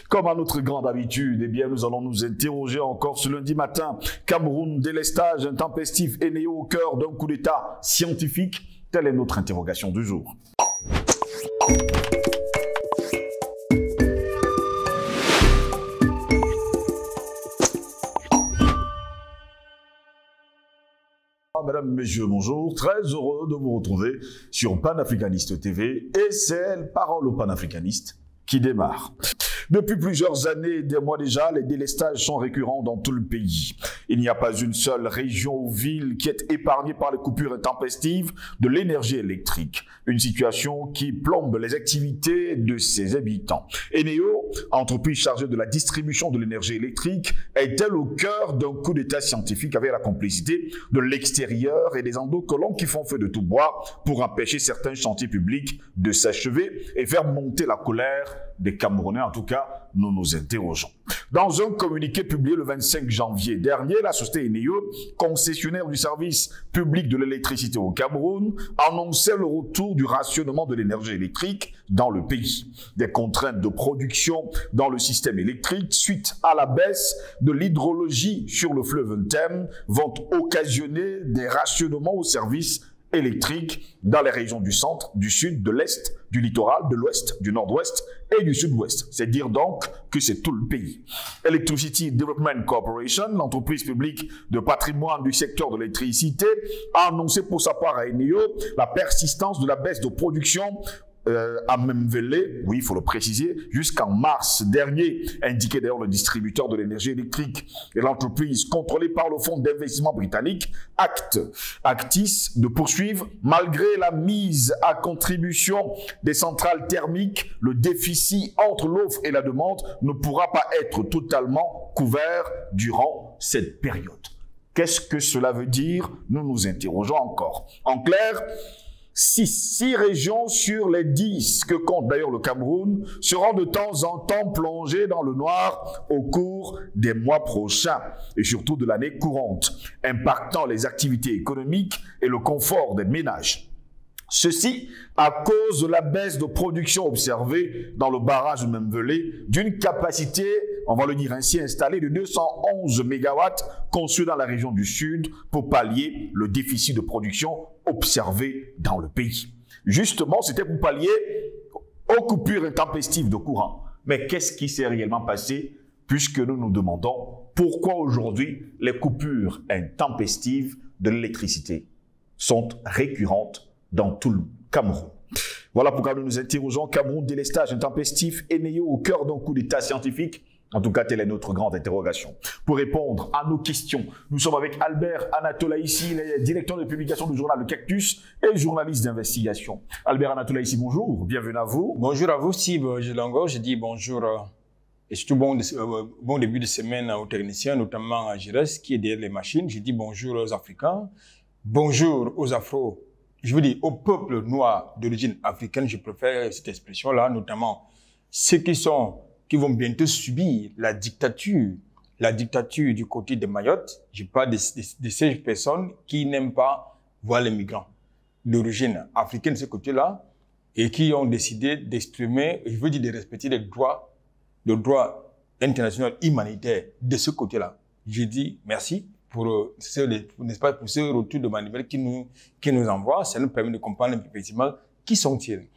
Comme à notre grande habitude, eh bien, nous allons nous interroger encore ce lundi matin. Cameroun, délestage intempestif et né au cœur d'un coup d'État scientifique. Telle est notre interrogation du jour. Mesdames, Messieurs, bonjour. Très heureux de vous retrouver sur Panafricaniste TV et c'est Parole aux panafricanistes qui démarre. Depuis plusieurs années, des mois déjà, les délestages sont récurrents dans tout le pays. Il n'y a pas une seule région ou ville qui est épargnée par les coupures intempestives de l'énergie électrique. Une situation qui plombe les activités de ses habitants. Eneo, entreprise chargée de la distribution de l'énergie électrique, est-elle au cœur d'un coup d'État scientifique avec la complicité de l'extérieur et des endocollants qui font feu de tout bois pour empêcher certains chantiers publics de s'achever et faire monter la colère des Camerounais. En tout cas, nous nous interrogeons. Dans un communiqué publié le 25 janvier dernier, la société Eneo, concessionnaire du service public de l'électricité au Cameroun, annonçait le retour du rationnement de l'énergie électrique dans le pays. Des contraintes de production dans le système électrique suite à la baisse de l'hydrologie sur le fleuve Ntem vont occasionner des rationnements au service électrique dans les régions du centre, du sud, de l'est, du littoral, de l'ouest, du nord-ouest et du sud-ouest. C'est dire donc que c'est tout le pays. Electricity Development Corporation, l'entreprise publique de patrimoine du secteur de l'électricité, a annoncé pour sa part à Eneo la persistance de la baisse de production à Memvele, oui, il faut le préciser, jusqu'en mars dernier, indiqué d'ailleurs le distributeur de l'énergie électrique et l'entreprise contrôlée par le fonds d'investissement britannique Actis, de poursuivre malgré la mise à contribution des centrales thermiques. Le déficit entre l'offre et la demande ne pourra pas être totalement couvert durant cette période. Qu'est-ce que cela veut dire? Nous nous interrogeons encore. En clair, 6 régions sur les 10 que compte d'ailleurs le Cameroun seront de temps en temps plongées dans le noir au cours des mois prochains et surtout de l'année courante, impactant les activités économiques et le confort des ménages. Ceci à cause de la baisse de production observée dans le barrage de Memvele d'une capacité, on va le dire ainsi, installée de 211 MW conçue dans la région du Sud pour pallier le déficit de production observé dans le pays. Justement, c'était pour pallier aux coupures intempestives de courant. Mais qu'est-ce qui s'est réellement passé puisque nous nous demandons pourquoi aujourd'hui les coupures intempestives de l'électricité sont récurrentes dans tout le Cameroun. Voilà pourquoi nous nous interrogeons. Cameroun, délestage intempestif, Eneo au cœur d'un coup d'État scientifique. En tout cas, telle est notre grande interrogation. Pour répondre à nos questions, nous sommes avec Albert Anatolaïssi, directeur de publication du journal Le Cactus et journaliste d'investigation. Albert Anatolaïssi, bonjour, bienvenue à vous. Bonjour à vous, Steve Gelango. Je dis bonjour et surtout bon début de semaine aux techniciens, notamment à Gires qui est derrière les machines. Je dis bonjour aux Africains, bonjour aux Afro. Je veux dire, au peuple noir d'origine africaine, je préfère cette expression-là, notamment ceux qui vont bientôt subir la dictature du côté de Mayotte. Je parle de ces personnes qui n'aiment pas voir les migrants d'origine africaine de ce côté-là et qui ont décidé d'exprimer, je veux dire, de respecter le droit international humanitaire de ce côté-là. Je dis merci pour n'est-ce pas, pour ce retour de manivelle qui nous envoie. Ça nous permet de comprendre effectivement qui sont-ils.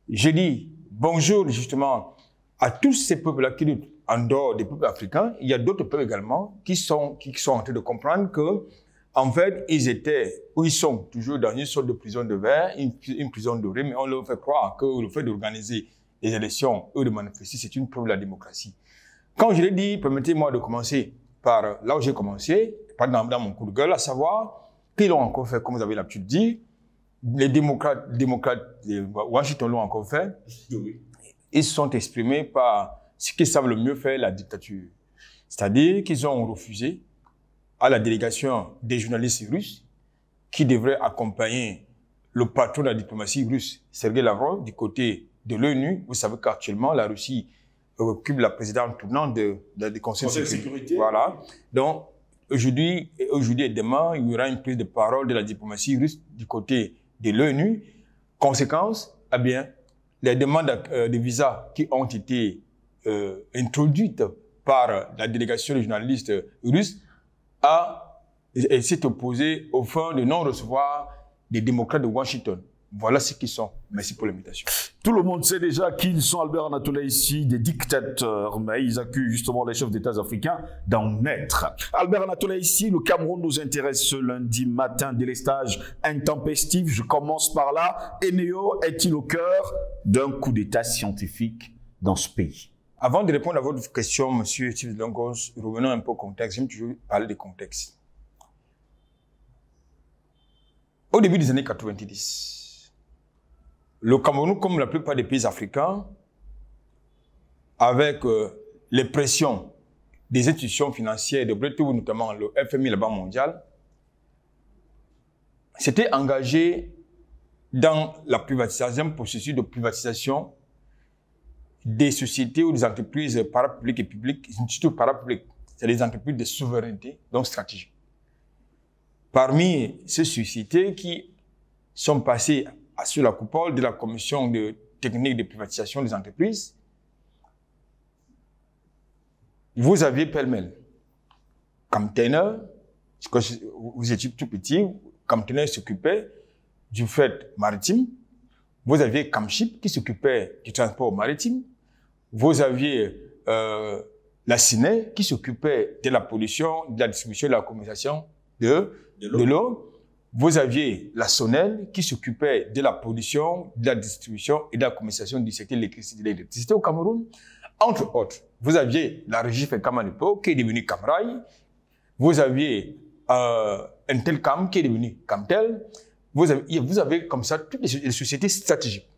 Je dis bonjour justement à tous ces peuples-là qui luttent en dehors des peuples africains. Il y a d'autres peuples également qui sont en train de comprendre que, en fait, ils sont toujours dans une sorte de prison de verre, une prison dorée, mais on leur fait croire que le fait d'organiser des élections ou de manifester, c'est une preuve de la démocratie. Quand je l'ai dit, permettez-moi de commencer par là où j'ai commencé, dans mon coup de gueule, à savoir qu'ils l'ont encore fait, comme vous avez l'habitude de dire. Les démocrates de Washington l'ont encore fait. Oui. Ils se sont exprimés par ce qu'ils savent le mieux faire, la dictature. C'est-à-dire qu'ils ont refusé à la délégation des journalistes russes qui devraient accompagner le patron de la diplomatie russe, Sergei Lavrov, du côté de l'ONU. Vous savez qu'actuellement, la Russie occupe la présidence tournante du Conseil de sécurité. Voilà. Donc, aujourd'hui et demain, il y aura une prise de parole de la diplomatie russe du côté de l'ONU. Conséquence, eh bien, les demandes de visa qui ont été introduite par la délégation des journalistes russes, et s'est opposé au fait de non recevoir des démocrates de Washington. Voilà ce qu'ils sont. Merci pour l'invitation. Tout le monde sait déjà qu'ils sont, Albert Anatoly, ici, des dictateurs, mais ils accusent justement les chefs d'État africains d'en être. Albert Anatoly, ici, le Cameroun nous intéresse ce lundi matin, délestage intempestif. Je commence par là. Eneo est-il au cœur d'un coup d'État scientifique dans ce pays? Avant de répondre à votre question, monsieur Steve Longos, revenons un peu au contexte. J'aime toujours parler de contexte. Au début des années 90, le Cameroun, comme la plupart des pays africains, avec les pressions des institutions financières de Bretton Woods, notamment le FMI, la Banque mondiale, s'était engagé dans la privatisation, un processus de privatisation des sociétés ou des entreprises parapubliques et publiques, surtout parapubliques, c'est des entreprises de souveraineté, donc stratégiques. Parmi ces sociétés qui sont passées sous la coupole de la commission de technique de privatisation des entreprises, vous aviez pêle-mêle Camtener, vous étiez tout petit, Camtener s'occupait du fret maritime, vous aviez Camship qui s'occupait du transport maritime, vous aviez la CINE qui s'occupait de la pollution, de la distribution et de la communication de l'eau. Vous aviez la SONEL qui s'occupait de la pollution, de la distribution et de la communication du secteur de l'électricité au Cameroun. Entre autres, vous aviez la régie FECAM à l'époque qui est devenue Camrail. Vous aviez Intelcam qui est devenu Camtel. Vous avez comme ça toutes les sociétés stratégiques.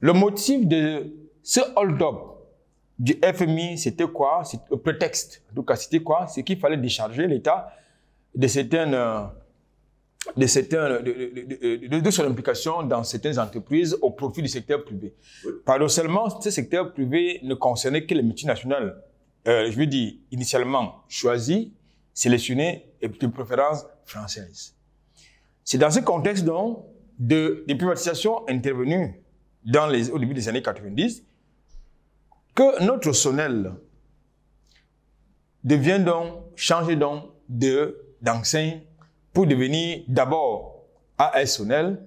Le motif de ce hold-up du FMI, c'était quoi? C'est le prétexte. En tout cas, c'était quoi? C'est qu'il fallait décharger l'État de son implication dans certaines entreprises au profit du secteur privé. Oui. Paradoxalement, ce secteur privé ne concernait que les multinationales, je veux dire, initialement choisies, sélectionnées et de préférence françaises. C'est dans ce contexte, donc, des privatisations intervenues au début des années 90 que notre SONEL devient donc, changer donc d'enseigne pour devenir d'abord ASONEL.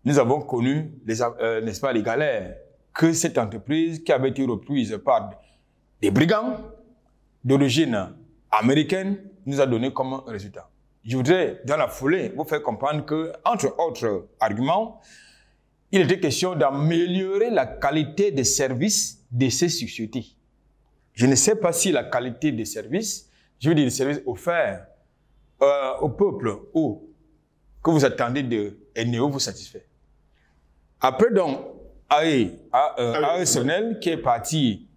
Nous avons connu, n'est-ce pas, les galères que cette entreprise qui avait été reprise par des brigands d'origine américaine nous a donné comme résultat. Je voudrais, dans la foulée, vous faire comprendre que, entre autres arguments, il était question d'améliorer la qualité des services de ces sociétés. Je ne sais pas si la qualité des services, je veux dire les services offerts au peuple ou que vous attendez de Eneo vous satisfait. Après donc, ASONEL qui est parti,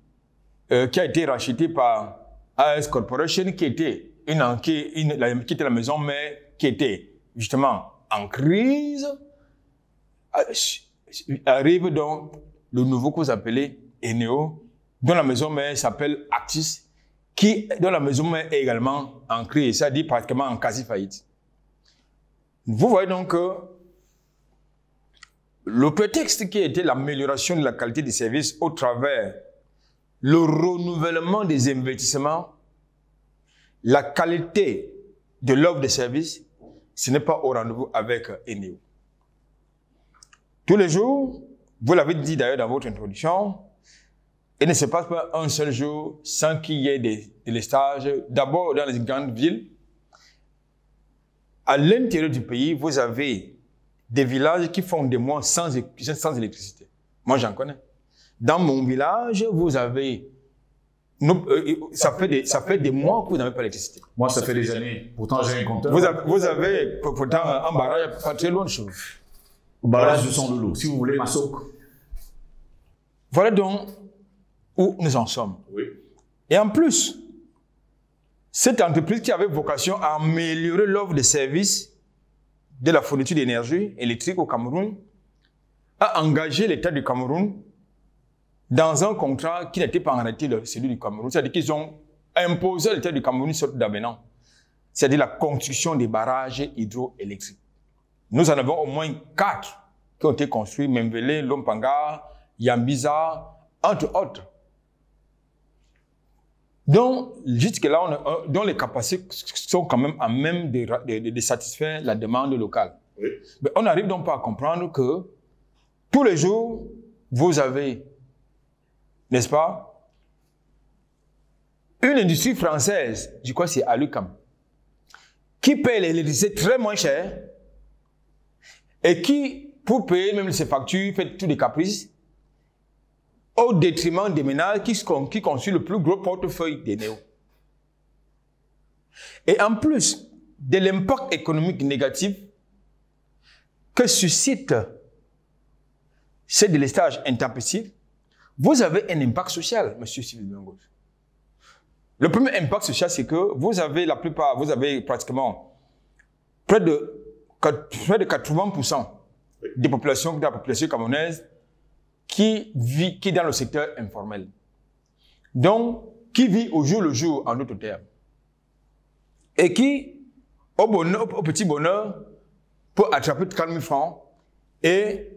qui a été racheté par AS Corporation, qui était qui était la maison mère, qui était justement en crise, arrive donc le nouveau que vous appelez Eneo, dont la maison mère s'appelle Actis, dont la maison mère est également en crise, c'est-à-dire pratiquement en quasi-faillite. Vous voyez donc que le prétexte qui était l'amélioration de la qualité des services au travers le renouvellement des investissements, la qualité de l'offre de services, ce n'est pas au rendez-vous avec Eneo. Tous les jours, vous l'avez dit d'ailleurs dans votre introduction, il ne se passe pas un seul jour sans qu'il y ait des stages. D'abord dans les grandes villes. À l'intérieur du pays, vous avez des villages qui font des mois sans électricité. Moi, j'en connais. Dans mon village, vous avez... ça fait des mois que vous n'avez pas d'électricité. Moi, ça fait des années. Pourtant, j'ai un compteur. Vous avez pourtant un barrage pas très loin de chez vous. Barrage de Son-Lolo, si vous voulez, Massouk. Voilà donc où nous en sommes. Oui. Et en plus, cette entreprise qui avait vocation à améliorer l'offre de services de la fourniture d'énergie électrique au Cameroun a engagé l'État du Cameroun dans un contrat qui n'était pas en réalité celui du Cameroun. C'est-à-dire qu'ils ont imposé à l'État du Cameroun une sorte d'avenant. C'est-à-dire la construction des barrages hydroélectriques. Nous en avons au moins 4 qui ont été construits, Membele, Lompanga, Yambiza, entre autres. Donc, jusque-là, dont les capacités sont quand même à même de satisfaire la demande locale. Oui. Mais on n'arrive donc pas à comprendre que tous les jours, vous avez, n'est-ce pas, une industrie française, je crois que c'est Alucam, qui paye l'électricité très moins cher et qui, pour payer même ses factures, fait tous les caprices au détriment des ménages qui constituent le plus gros portefeuille des néos. Et en plus de l'impact économique négatif que suscite ce délestage intempestif, vous avez un impact social, M. Sylvain Bengos. Le premier impact social, c'est que vous avez pratiquement près de 80% de la population camerounaise qui est dans le secteur informel. Donc, qui vit au jour le jour, en d'autres termes. Et qui, au petit bonheur, peut attraper 30 000 francs et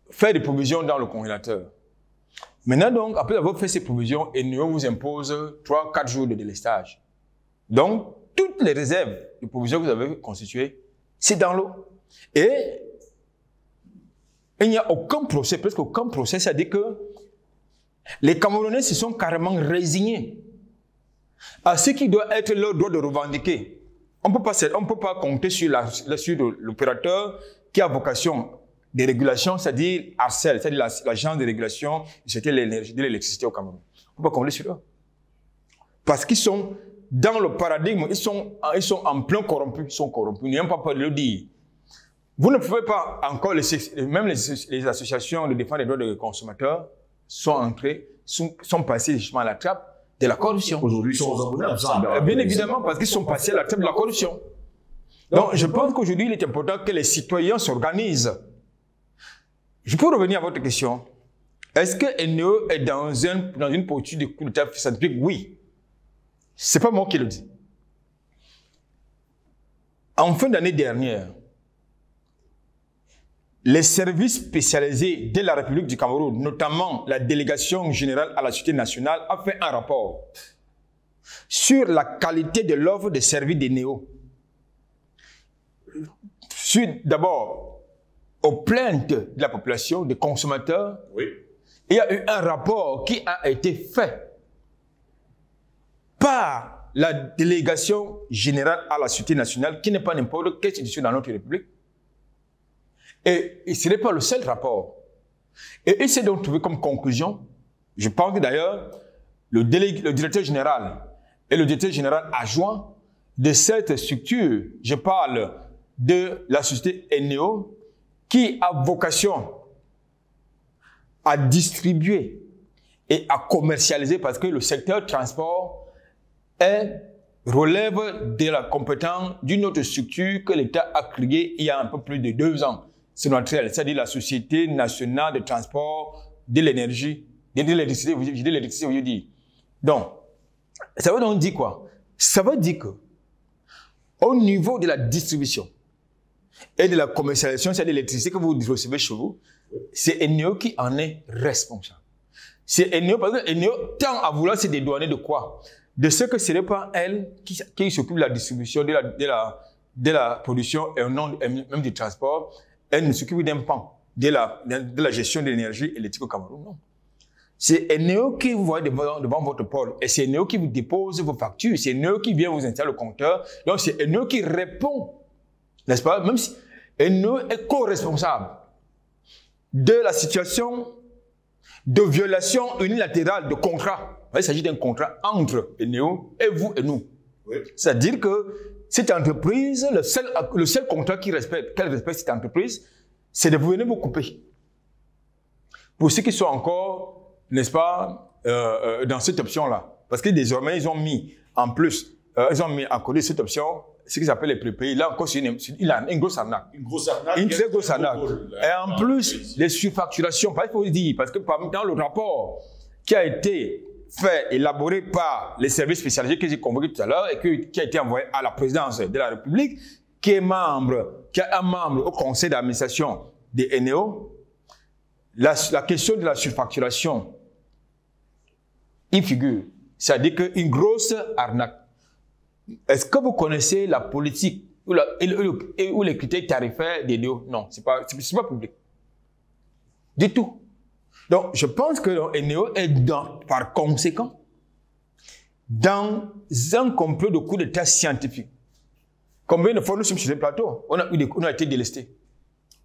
faire des provisions dans le congélateur. Maintenant, donc, après avoir fait ces provisions, Eneo vous impose 3-4 jours de délestage. Donc, toutes les réserves de provisions que vous avez constituées, c'est dans l'eau. Et il n'y a aucun procès, presque aucun procès, c'est-à-dire que les Camerounais se sont carrément résignés à ce qui doit être leur droit de revendiquer. On ne peut pas compter sur l'opérateur qui a vocation de régulation, c'est-à-dire ARCEL, c'est-à-dire l'agence de régulation de l'électricité au Cameroun. On ne peut pas compter sur eux. Parce qu'ils sont dans le paradigme, ils sont en plein corrompus, ils sont corrompus, n'ayons pas peur de le dire. Vous ne pouvez pas encore, même les associations de défense des droits des consommateurs sont passées justement à la trappe de la corruption. Aujourd'hui, ils sont abonnés. Bien évidemment, parce qu'ils sont passés à la trappe de la corruption. Donc, je pense qu'aujourd'hui, il est important que les citoyens s'organisent. Je peux revenir à votre question. Est-ce que Eneo est dans une posture de coup d'État scientifique? Oui. C'est pas moi qui le dis. En fin d'année dernière, les services spécialisés de la République du Cameroun, notamment la délégation générale à la sécurité nationale, a fait un rapport sur la qualité de l'offre de services d'Eneo. Suite d'abord aux plaintes de la population, des consommateurs, oui. Il y a eu un rapport qui a été fait par la délégation générale à la sécurité nationale, qui n'est pas n'importe quelle institution dans notre République. Et ce n'est pas le seul rapport. Et il s'est donc trouvé comme conclusion, je pense que d'ailleurs, le directeur général et le directeur général adjoint de cette structure, je parle de la société Eneo, qui a vocation à distribuer et à commercialiser, parce que le secteur transport relève de la compétence d'une autre structure que l'État a créée il y a un peu plus de 2 ans. C'est notre elle, c'est-à-dire la Société nationale de transport de l'énergie, de l'électricité, vous dites. Donc, ça veut donc dire quoi? Ça veut dire que, au niveau de la distribution et de la commercialisation, c'est-à-dire l'électricité que vous recevez chez vous, c'est Eneo qui en est responsable. C'est Eneo, parce que Eneo tend à vouloir se dédouaner de quoi? De ce que ce n'est pas elle qui s'occupe de la distribution, de la production et non même du transport. Elle ne s'occupe d'un pan de la gestion de l'énergie électrique au Cameroun. Non. C'est Eneo qui vous voit devant votre pôle. Et c'est Eneo qui vous dépose vos factures. C'est Eneo qui vient vous installer le compteur. Donc c'est Eneo qui répond. N'est-ce pas? Même si Eneo est co-responsable de la situation de violation unilatérale de contrat. Il s'agit d'un contrat entre Eneo et vous et nous. Oui. C'est-à-dire que cette entreprise, le seul contrat qu'elle respecte cette entreprise, c'est de venir vous couper. Pour ceux qui sont encore, n'est-ce pas, dans cette option-là. Parce que désormais, ils ont mis en plus, ils ont mis à côté cette option, ce qu'ils appellent les prépayés. Là encore, il a une grosse arnaque. Une grosse arnaque. Une très grosse arnaque. Et en plus, les surfacturations, il faut le dire, parce que dans le rapport qui a été élaboré par les services spécialisés que j'ai convoqués tout à l'heure et qui a été envoyé à la présidence de la République, qui a un membre au conseil d'administration de Eneo, la question de la surfacturation, il figure. C'est-à-dire qu'une grosse arnaque. Est-ce que vous connaissez la politique ou les critères tarifaires des NEO? Non, c'est pas public. Du tout. Donc, je pense que NEO est par conséquent dans un complot de coup d'état scientifique. Combien de fois nous sommes sur le plateau, on a été délestés.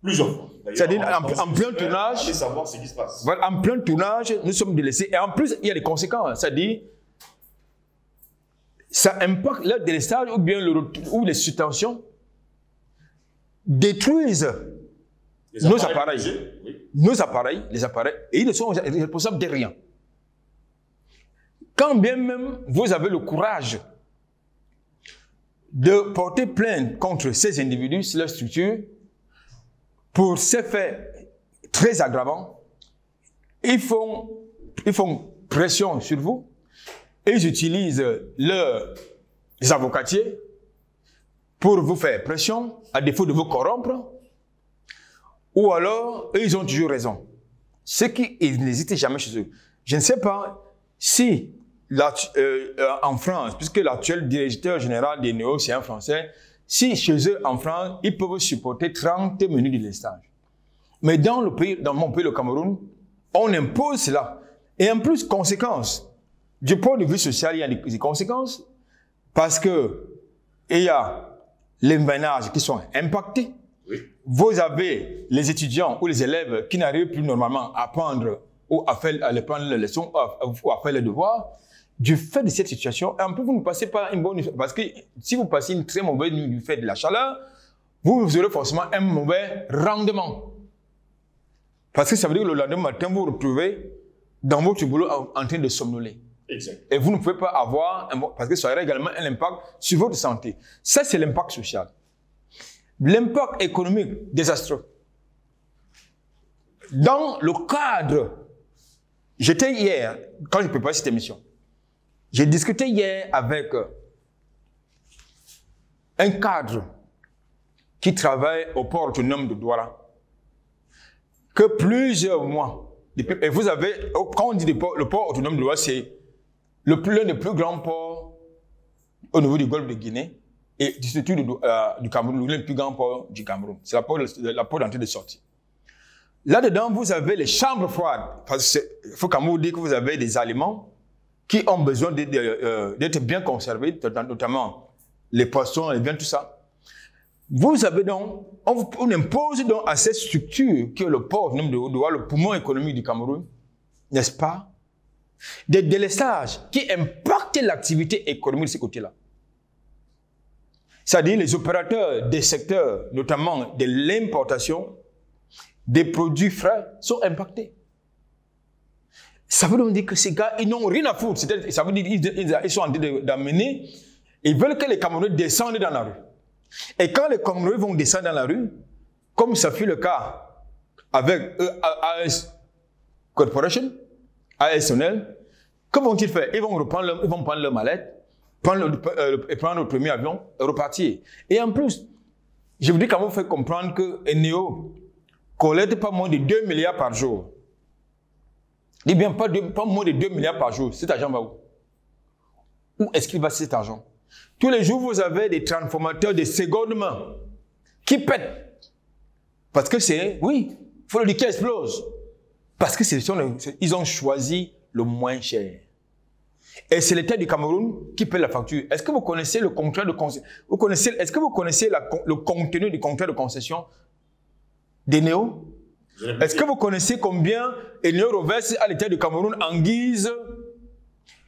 Plusieurs fois. C'est-à-dire, en plein tournage, allez savoir ce qui se passe. Voilà, en plein tournage, nous sommes délestés. Et en plus, il y a des conséquences. C'est-à-dire, ça impacte le délestage ou bien les subventions détruisent nos appareils. Oui. Nos appareils, les appareils, et ils ne sont responsables de rien. Quand bien même vous avez le courage de porter plainte contre ces individus, leur structure, pour ces faits très aggravants, ils font pression sur vous et ils utilisent les avocatiers pour vous faire pression, à défaut de vous corrompre, ou alors ils ont toujours raison. Ce qui n'hésitent jamais chez eux. Je ne sais pas si en France, puisque l'actuel directeur général des NEO, c'est un Français, si chez eux, en France, ils peuvent supporter 30 minutes de délestage. Mais dans mon pays, le Cameroun, on impose cela. Et en plus, conséquences. Du point de vue social, il y a des conséquences parce que il y a les ménages qui sont impactés. Oui. Vous avez les étudiants ou les élèves qui n'arrivent plus normalement à apprendre ou à prendre les leçons ou à faire les devoirs. Du fait de cette situation, en plus, vous ne passez pas une bonne nuit. Parce que si vous passez une très mauvaise nuit du fait de la chaleur, vous aurez forcément un mauvais rendement. Parce que ça veut dire que le lendemain matin, vous vous retrouvez dans votre boulot en train de somnoler. Exact. Et vous ne pouvez pas avoir, parce que ça aura également un impact sur votre santé. Ça, c'est l'impact social. L'impact économique, désastreux. Dans le cadre, j'étais hier, quand je préparais cette émission, j'ai discuté hier avec un cadre qui travaille au port autonome de Douala, que plusieurs mois, et vous avez, quand on dit le port autonome de Douala, c'est l'un des plus grands ports au niveau du golfe de Guinée et du Cameroun, le plus grand port du Cameroun. C'est la porte d'entrée de sortie. Là-dedans, vous avez les chambres froides. Parce qu'il faut quand même vous dire que vous avez des aliments qui ont besoin d'être bien conservés, notamment les poissons et bien tout ça. Vous avez donc, on impose donc à cette structure qui est le port autonome de Douala, le poumon économique du Cameroun, n'est-ce pas, des délestages qui impactent l'activité économique de ce côté-là. C'est-à-dire les opérateurs des secteurs, notamment de l'importation, des produits frais, sont impactés. Ça veut donc dire que ces gars, ils n'ont rien à foutre. Ça veut dire qu'ils sont en train d'amener, ils veulent que les Camerounais descendent dans la rue. Et quand les Camerounais vont descendre dans la rue, comme ça fut le cas avec AS Corporation, ASNL, que vont-ils faire? Ils vont prendre leur mallette, prendre le premier avion et repartir. Et en plus, je vous dis comment vous faire comprendre que NEO collecte pas moins de 2 milliards par jour. Je dis bien pas moins de 2 milliards par jour. Cet argent va où? Où est-ce qu'il va cet argent? Tous les jours, vous avez des transformateurs de seconde main qui pètent. Parce que c'est, oui, il faut le dire, qui explose. Parce que ils ont choisi le moins cher. Et c'est l'État du Cameroun qui paie la facture. Est-ce que vous connaissez le contrat de concession? Est-ce que vous connaissez le contenu du contrat de concession des NEO? Est-ce que vous connaissez combien NEO reverse à l'État du Cameroun en guise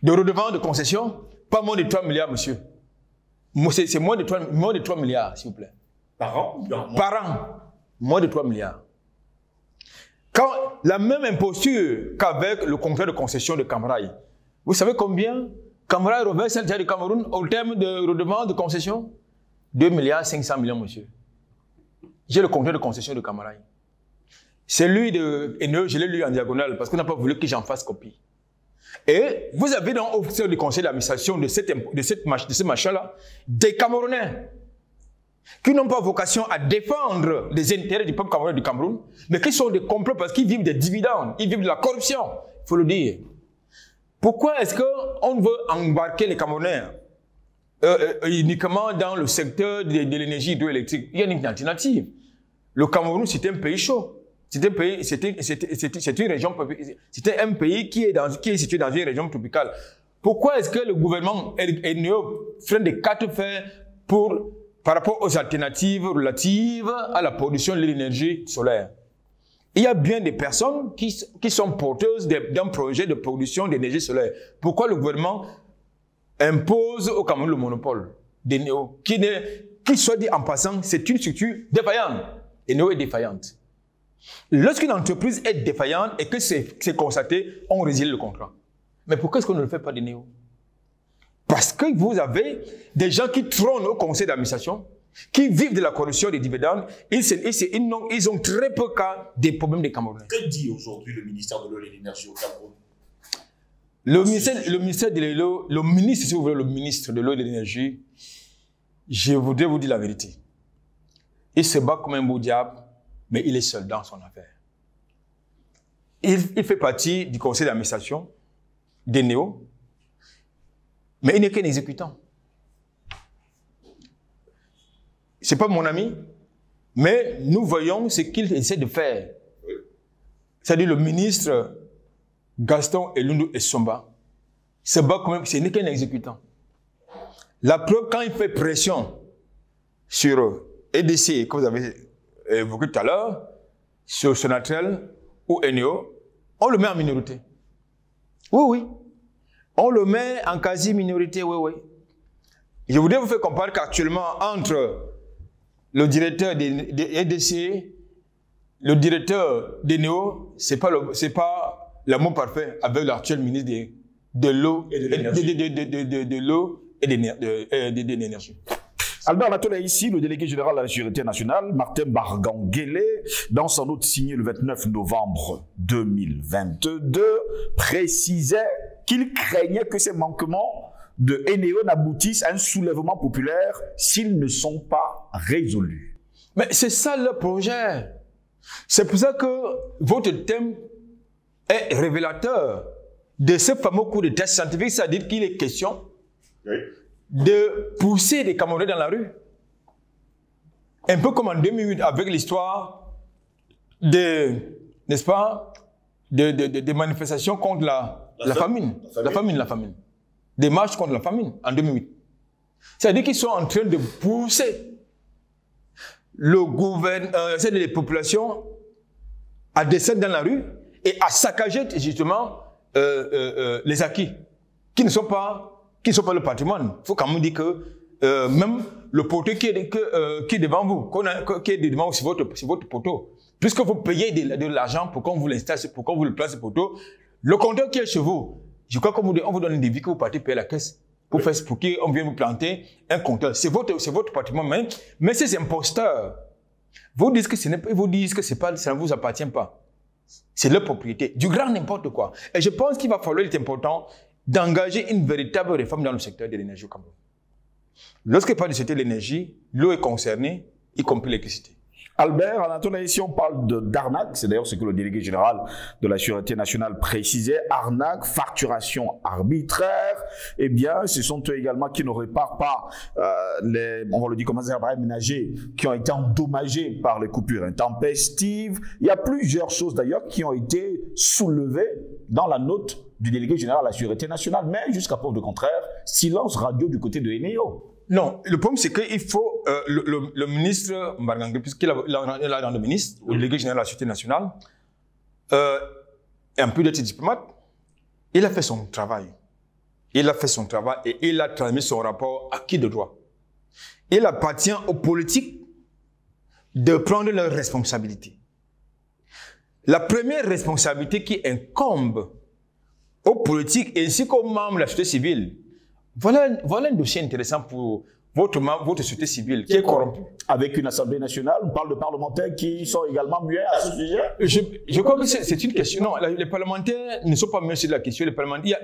de redevance de concession? Pas moins de 3 milliards, monsieur. C'est moins de 3 milliards, s'il vous plaît. Par an? Par an. Moins de 3 milliards. Quand la même imposture qu'avec le contrat de concession de Camrail. Vous savez combien Camrail reverse à l'État du Cameroun au terme de redevance de concession? 2 milliards 500 millions, monsieur. J'ai le contrat de concession de Camrail. Celui de NEO, je l'ai lu en diagonale parce qu'on n'a pas voulu que j'en fasse copie. Et vous avez donc au sein du conseil d'administration de ce machin-là des Camerounais qui n'ont pas vocation à défendre les intérêts du peuple camerounais du Cameroun, mais qui sont des complots parce qu'ils vivent des dividendes, ils vivent de la corruption, il faut le dire. Pourquoi est-ce qu'on veut embarquer les Camerounais uniquement dans le secteur de l'énergie hydroélectrique? Il y a une alternative. Le Cameroun, c'est un pays chaud. C'est un pays, c'est une région, c'était un pays qui est situé dans une région tropicale. Pourquoi est-ce que le gouvernement freine des quatre fers par rapport aux alternatives relatives à la production de l'énergie solaire? Il y a bien des personnes qui sont porteuses d'un projet de production d'énergie solaire. Pourquoi le gouvernement impose au Cameroun le monopole d'Eneo, qui soit dit en passant, c'est une structure défaillante. Eneo est défaillante. Lorsqu'une entreprise est défaillante et que c'est constaté, on résilie le contrat. Mais pourquoi est-ce qu'on ne le fait pas d'Eneo? Parce que vous avez des gens qui trônent au conseil d'administration, qui vivent de la corruption des dividendes, ils ont très peu cas des problèmes des Camerounais. Que dit aujourd'hui le ministère de l'eau et de l'énergie au Cameroun? Le ministère de l'eau, le ministre, si vous voulez, le ministre de l'eau et de l'énergie, je voudrais vous dire la vérité. Il se bat comme un beau diable, mais il est seul dans son affaire. Il fait partie du conseil d'administration d'Eneo, mais il n'est qu'un exécutant. Ce n'est pas mon ami, mais nous voyons ce qu'il essaie de faire. C'est-à-dire le ministre Gaston Elundu Essomba se bat quand même, ce n'est qu'un exécutant. La preuve, quand il fait pression sur EDC, que vous avez évoqué tout à l'heure, sur Sonatrel ou Eneo, on le met en minorité. Oui, oui. On le met en quasi-minorité, oui, oui. Je voudrais vous faire comparer qu'actuellement, entre le directeur de EDC, le directeur d'Eneo, c'est pas l'amour parfait avec l'actuel ministre de l'eau et de l'énergie. Albert Latola ici, le délégué général à la sécurité nationale, Martin Barganguélé, dans son note signée le 29 novembre 2022, précisait qu'il craignait que ces manquements de Eneo n'aboutissent à un soulèvement populaire s'ils ne sont pas résolus. Mais c'est ça le projet. C'est pour ça que votre thème est révélateur de ce fameux cours de test scientifique, c'est-à-dire qu'il est question de pousser les Camerounais dans la rue. Un peu comme en 2008 avec l'histoire n'est-ce pas, des manifestations contre la famine. Des marches contre la famine en 2008. C'est-à-dire qu'ils sont en train de pousser les populations à descendre dans la rue et à saccager justement les acquis qui ne sont pas le patrimoine. Il faut quand même dire que même le poteau qui est devant vous, qui est devant vous, c'est votre poteau. Puisque vous payez de l'argent pour qu'on vous l'installe, pour qu'on vous le place ce poteau, le compteur qui est chez vous, je crois qu'on vous donne un devis que vous partez payer la caisse pour qu'on vienne vous planter un compteur. C'est votre patrimoine, mais ces imposteurs vous disent que ça ne vous appartient pas. C'est leur propriété, du grand n'importe quoi. Et je pense qu'il va falloir, il est important, d'engager une véritable réforme dans le secteur de l'énergie au Cameroun. Lorsqu'il parle du secteur de l'énergie, l'eau est concernée, y compris l'électricité. Albert, Anatole, ici on parle d'arnaque, c'est d'ailleurs ce que le délégué général de la sécurité nationale précisait, arnaque, facturation arbitraire, eh bien ce sont eux également qui ne réparent pas on va le dire comme ça, les ménagers qui ont été endommagés par les coupures intempestives. Il y a plusieurs choses d'ailleurs qui ont été soulevées dans la note du délégué général de la sécurité nationale, mais jusqu'à preuve de contraire, silence radio du côté de Eneo. Non, le problème c'est qu'il faut, le ministre Mbargangué, puisqu'il a dans le ministre, le délégué général de la sécurité nationale, un peu d'être diplomate, il a fait son travail. Il a fait son travail et il a transmis son rapport à qui de droit. Il appartient aux politiques de prendre leurs responsabilités. La première responsabilité qui incombe aux politiques ainsi qu'aux membres de la société civile, voilà un dossier intéressant pour votre société civile qui est corrompue. Avec une Assemblée nationale, on parle de parlementaires qui sont également muets à ce sujet. Je crois que c'est une question. Non, les parlementaires ne sont pas muets sur la question. Les parlementaires,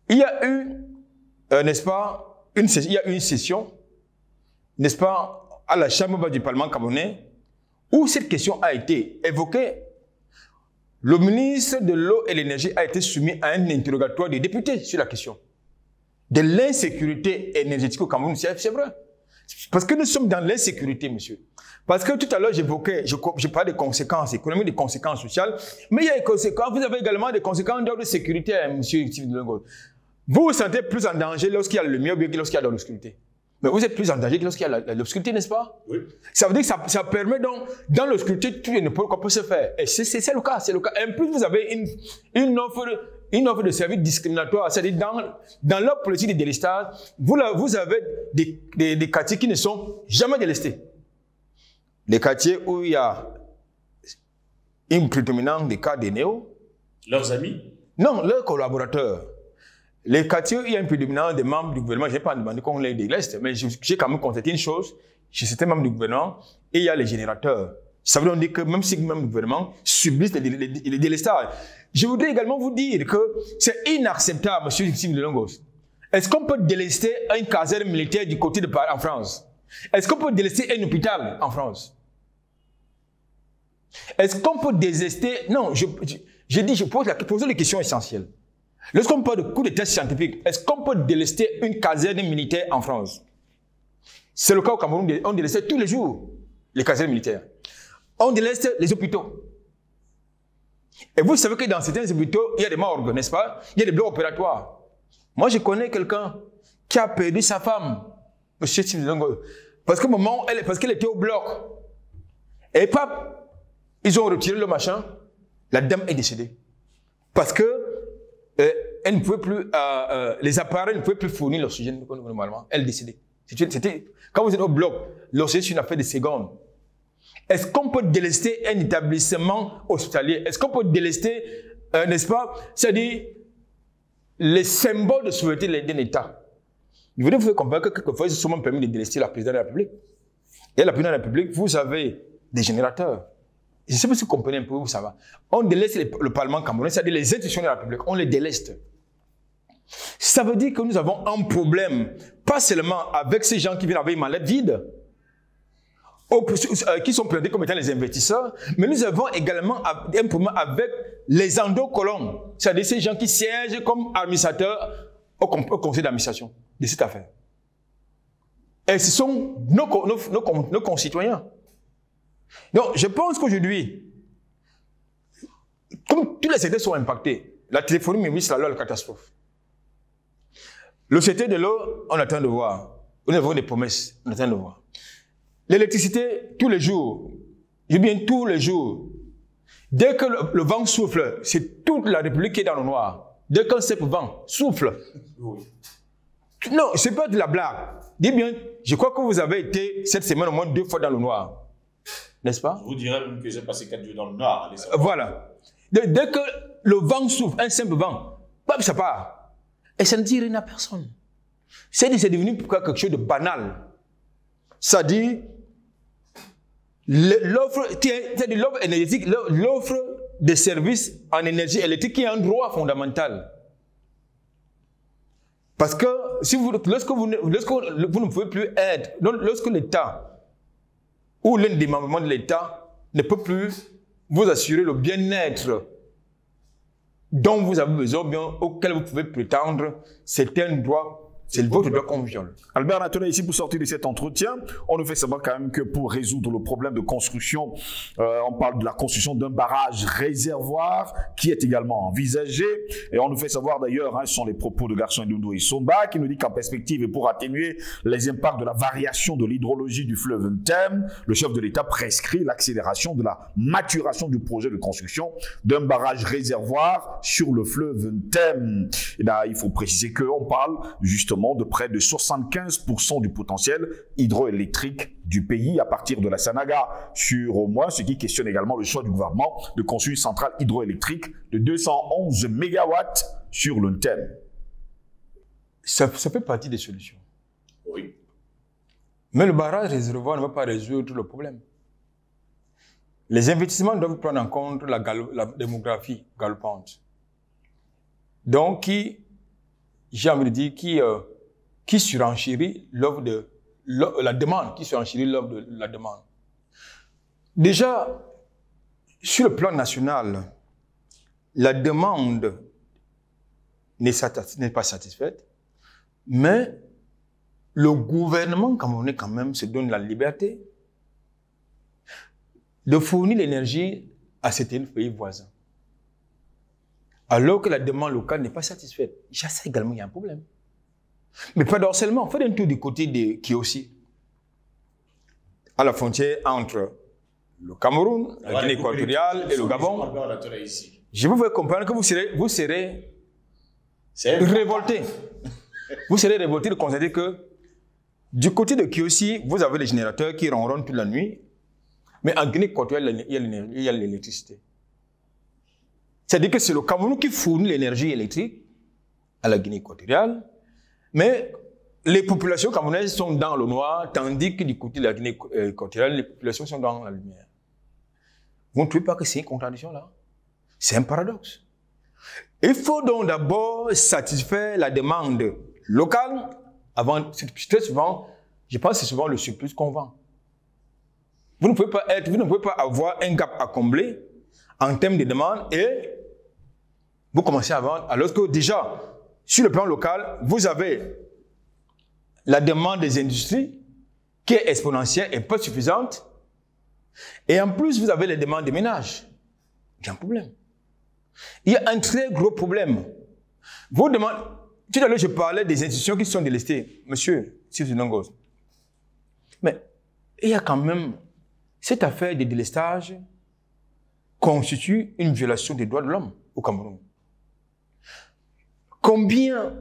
il y a eu, n'est-ce pas, il y a eu une session, n'est-ce pas, à la Chambre du Parlement camerounais, où cette question a été évoquée. Le ministre de l'eau et de l'énergie a été soumis à un interrogatoire des députés sur la question de l'insécurité énergétique au Cameroun. C'est vrai. Parce que nous sommes dans l'insécurité, monsieur. Parce que tout à l'heure, je parlais des conséquences économiques, des conséquences sociales, mais il y a des conséquences, vous avez également des conséquences d'ordre sécuritaire, monsieur Steve Longo. Vous vous sentez plus en danger lorsqu'il y a la lumière ou bien lorsqu'il y a de l'obscurité. Mais vous êtes plus en danger que lorsqu'il y a l'obscurité, n'est-ce pas? Oui. Ça veut dire que ça permet donc, dans l'obscurité, tout qu'on peut se faire. Et c'est le cas, c'est le cas. Et en plus, vous avez une offre de service discriminatoire. C'est-à-dire, dans leur politique de délestage, vous avez des quartiers qui ne sont jamais délestés. Les quartiers où il y a une prédominance des cas des néo. Leurs amis? Non, leurs collaborateurs. Les quartiers où il y a une prédominance des membres du gouvernement, je n'ai pas demandé qu'on les déleste, mais j'ai quand même constaté une chose, chez certains membres du gouvernement, et il y a les générateurs. Ça veut donc dire que même si les membres du gouvernement subissent les délestages. Je voudrais également vous dire que c'est inacceptable, monsieur Steve Longos. Est-ce qu'on peut délester une caserne militaire du côté de Paris en France? Est-ce qu'on peut délester un hôpital en France? Est-ce qu'on peut délester... Non, je pose les questions essentielles. Lorsqu'on parle de coup de test scientifique, est-ce qu'on peut délester une caserne militaire en France? C'est le cas au Cameroun, on déleste tous les jours les casernes militaires. On déleste les hôpitaux. Et vous savez que dans certains hôpitaux, il y a des morgues, n'est-ce pas? Il y a des blocs opératoires. Moi, je connais quelqu'un qui a perdu sa femme, monsieur Timzongo, parce qu'elle était au bloc. Et ils ont retiré le machin, la dame est décédée. Parce que elle ne pouvait plus, les appareils ne pouvaient plus fournir l'oxygène normalement. Elle est décédée. Quand vous êtes au bloc, l'oxygène, c'est une affaire de secondes. Est-ce qu'on peut délester un établissement hospitalier? Est-ce qu'on peut délester, n'est-ce pas, c'est-à-dire les symboles de souveraineté d'un État? Je voudrais vous faire comprendre que quelquefois, ils se sont permis de délester la présidente de la République. Et la présidente de la République, vous avez des générateurs. Je ne sais pas si vous comprenez un peu où ça va. On délaisse le Parlement camerounais, c'est-à-dire les institutions de la République, on les déleste. Ça veut dire que nous avons un problème, pas seulement avec ces gens qui viennent avec une mallette vide, qui sont présentés comme étant les investisseurs, mais nous avons également un problème avec les endocolons, c'est-à-dire ces gens qui siègent comme administrateurs au conseil d'administration de cette affaire. Et ce sont nos concitoyens. Donc, je pense qu'aujourd'hui, comme tous les secteurs sont impactés, la téléphonie mobile, c'est la catastrophe. Le secteur de l'eau, on attend de voir. Nous avons des promesses, on attend de voir. L'électricité, tous les jours, je dis bien tous les jours, dès que le vent souffle, c'est toute la République qui est dans le noir. Dès qu'un seul vent souffle. Oui. Non, ce n'est pas de la blague. Dis bien, je crois que vous avez été cette semaine au moins 2 fois dans le noir. N'est-ce pas? Je vous dirais même que j'ai passé 4 jours dans le noir. Voilà. Dès que le vent souffle, un simple vent, ça part. Et ça ne dit rien à personne. C'est devenu quelque chose de banal. Ça dit, l'offre énergétique, l'offre de services en énergie électrique qui est un droit fondamental. Parce que lorsque vous ne pouvez plus être, lorsque l'État ou l'un des membres de l'État ne peut plus vous assurer le bien-être dont vous avez besoin, bien, auquel vous pouvez prétendre, c'est un droit. C'est votre droit qu'on viole. Albert Nathalie, ici pour sortir de cet entretien, on nous fait savoir quand même que pour résoudre le problème de construction, on parle de la construction d'un barrage réservoir qui est également envisagé. Et on nous fait savoir d'ailleurs, ce sont les propos de Garçon Ndondo et Somba qui nous dit qu'en perspective et pour atténuer les impacts de la variation de l'hydrologie du fleuve Ntem, le chef de l'État prescrit l'accélération de la maturation du projet de construction d'un barrage réservoir sur le fleuve Ntem. Et là, il faut préciser qu'on parle justement de près de 75% du potentiel hydroélectrique du pays à partir de la Sanaga sur au moins, ce qui questionne également le choix du gouvernement de construire une centrale hydroélectrique de 211 MW sur le Ntem. Ça fait partie des solutions. Oui. Mais le barrage réservoir ne va pas résoudre le problème. Les investissements doivent prendre en compte la démographie galopante. Donc, j'ai envie de dire, qui surenchérit la demande, qui surenchérit l'offre de la demande. Déjà, sur le plan national, la demande n'est pas satisfaite, mais le gouvernement camerounais quand même se donne la liberté de fournir l'énergie à certains pays voisins. Alors que la demande locale n'est pas satisfaite. Ça également, il y a un problème. Mais paradoxalement, faites un tour du côté de Kiossi, à la frontière entre le Cameroun, la Guinée équatoriale et le Gabon. Je vous fais comprendre que vous serez révolté. Vous serez révolté de constater que du côté de Kiossi, vous avez les générateurs qui ronronnent toute la nuit, mais en Guinée équatoriale, il y a l'électricité. C'est-à-dire que c'est le Cameroun qui fournit l'énergie électrique à la Guinée équatoriale, mais les populations camerounaises sont dans le noir, tandis que du côté de la Guinée équatoriale, les populations sont dans la lumière. Vous ne trouvez pas que c'est une contradiction là? C'est un paradoxe. Il faut donc d'abord satisfaire la demande locale avant, très souvent, je pense que c'est souvent le surplus qu'on vend. Vous ne pouvez pas avoir un gap à combler en termes de demande et vous commencez à vendre alors que déjà, sur le plan local, vous avez la demande des industries qui est exponentielle et pas suffisante. Et en plus, vous avez les demandes des ménages. Il y a un problème. Il y a un très gros problème. Vous demandez... Tout à l'heure, je parlais des institutions qui sont délestées. Monsieur Nongos. Mais il y a quand même... Cette affaire de délestage constitue une violation des droits de l'homme au Cameroun. Combien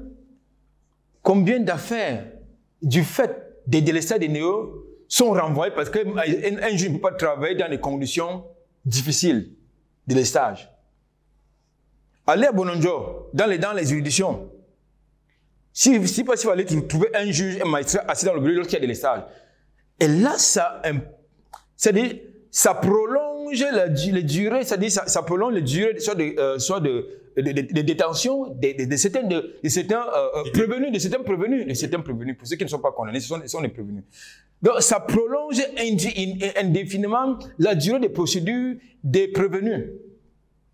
d'affaires du fait des délestages des néos sont renvoyées parce qu'un juge ne peut pas travailler dans des conditions difficiles de délestage. Allez à Bononjo, dans les juridictions. Si vous allez trouver un juge, un magistrat assis dans le bureau lorsqu'il y a des délestages. Et là, c'est-à-dire, ça prolonge la durée, c'est-à-dire, ça prolonge la durée soit de détention de certains prévenus, pour ceux qui ne sont pas condamnés, ce sont des prévenus. Donc, ça prolonge indéfiniment la durée des procédures des prévenus.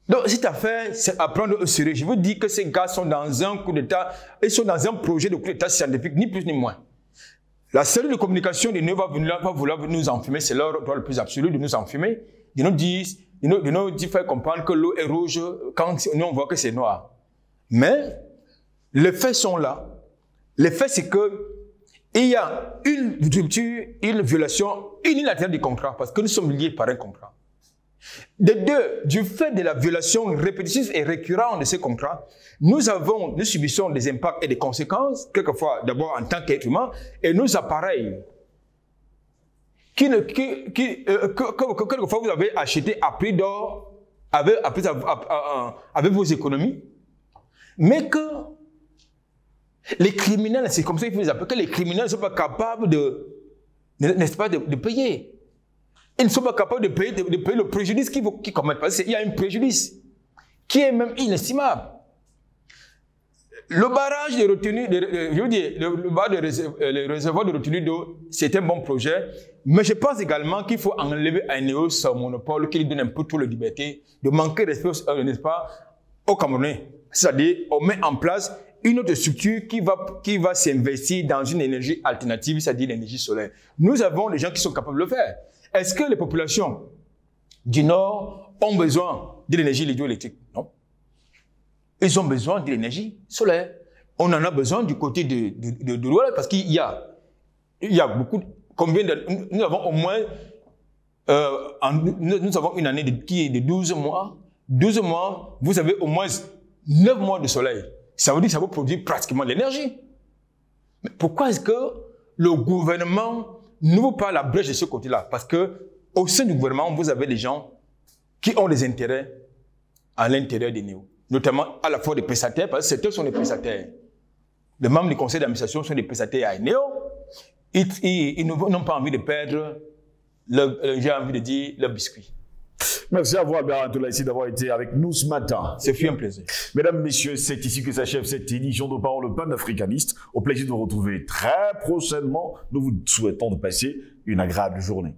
Donc, cette affaire, c'est à prendre au sérieux. Je vous dis que ces gars sont dans un coup d'État, ils sont dans un projet de coup d'État scientifique, ni plus ni moins. La cellule de communication de nous va vouloir nous enfumer, c'est leur droit le plus absolu de nous enfumer, de nous dire faire comprendre que l'eau est rouge quand nous on voit que c'est noir. Mais les faits sont là. Les faits, c'est que il y a une rupture, une violation unilatérale du contrat, parce que nous sommes liés par un contrat. De deux, du fait de la violation répétitive et récurrente de ces contrats, nous subissons des impacts et des conséquences, quelquefois d'abord en tant qu'être humain, et nos appareils, quelquefois vous avez acheté à prix d'or, avec vos économies, mais que les criminels, c'est comme ça qu'il faut les appeler, que les criminels ne sont pas capables n'est-ce pas, de payer. Ils ne sont pas capables de payer le préjudice qu'ils commettent. Parce qu'il y a un préjudice qui est même inestimable. Le barrage de retenue, je veux dire, le réservoir de retenue d'eau, c'est un bon projet. Mais je pense également qu'il faut enlever à Néo son monopole qui lui donne un peu trop de liberté, de manquer de respect, n'est-ce pas, aux Camerounais. C'est-à-dire, on met en place une autre structure qui va s'investir dans une énergie alternative, c'est-à-dire l'énergie solaire. Nous avons des gens qui sont capables de le faire. Est-ce que les populations du Nord ont besoin de l'énergie hydroélectrique? Non. Ils ont besoin de l'énergie solaire. On en a besoin du côté de l'Ouest parce qu'il y a beaucoup. Nous avons au moins, nous avons une année qui est de 12 mois. 12 mois, vous avez au moins 9 mois de soleil. Ça veut dire que ça vous produit pratiquement de l'énergie. Mais pourquoi est-ce que le gouvernement n'ouvre pas la brèche de ce côté-là? Parce que au sein du gouvernement, vous avez des gens qui ont des intérêts à l'intérieur des néos, notamment à la fois des prestataires, parce que certains sont des prestataires. Les membres du conseil d'administration sont des prestataires à néo. Ils n'ont pas envie de perdre, j'ai envie de dire, le biscuit. Merci à vous, Albert Antola, ici d'avoir été avec nous ce matin. C'est fut un plaisir. Mesdames, Messieurs, c'est ici que s'achève cette édition de Parole panafricaniste. Au plaisir de vous retrouver très prochainement. Nous vous souhaitons de passer une agréable journée.